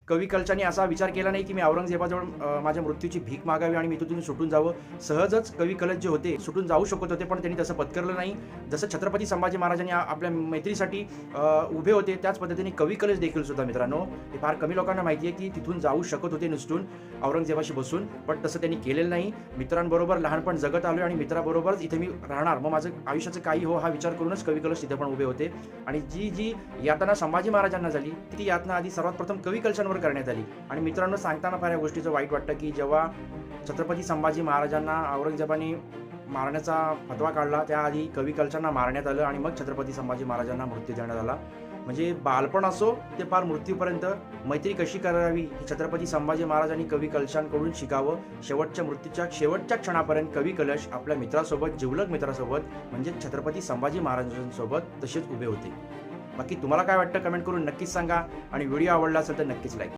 कवी कलशाने असा विचार केला नाही की मी औरंगजेबाजवळ माझ्या मृत्यूची भीक मागावी आणि मी तिथून सुटून जावं. सहजच कवी कलश जे होते सुटून जाऊ शकत होते, पण त्यांनी तसं पत्करलं नाही. जसं छत्रपती संभाजी महाराजांनी आपल्या मैत्रीसाठी उभे होते, त्याच पद्धतीने कवी कलश देखील सुद्धा मित्रांनो, हे फार कमी लोकांना माहिती आहे की तिथून जाऊ शकत होते निसटून औरंगजेबाशी बसून, पण तसं त्यांनी केलेलं नाही. मित्रांबरोबर लहानपण जगत आलोय आणि मित्राबरोबरच इथे मी राहणार, मग माझं आयुष्याचं काही हो हा विचार करूनच कवी कलश तिथे पण उभे होते. आणि जी यातना संभाजी महाराजांना झाली ती यातना आधी सर्वात प्रथम कवी कलशांवर करण्यात आली. आणि मित्रांनो, सांगताना फार या गोष्टीचं वाईट वाटतं की जेव्हा छत्रपती संभाजी महाराजांना औरंगजेबाने मारण्याचा फतवा काढला, त्याआधी कवी कलशांना मारण्यात आलं आणि मग छत्रपती संभाजी महाराजांना मृत्यू देण्यात आला. म्हणजे बालपण असो ते फार मृत्यूपर्यंत मैत्री कशी करावी हे छत्रपती संभाजी महाराजांनी कवी कलशांकडून शिकावं. शेवटच्या मृत्यूच्या शेवटच्या क्षणापर्यंत कवी कलश आपल्या मित्रासोबत, जिवलग मित्रासोबत म्हणजे छत्रपती संभाजी महाराजांसोबत तसेच उभे होते. बाकी तुम्हाला काय वाटतं कमेंट करून नक्कीच सांगा आणि व्हिडिओ आवडला असेल तर नक्कीच लाईक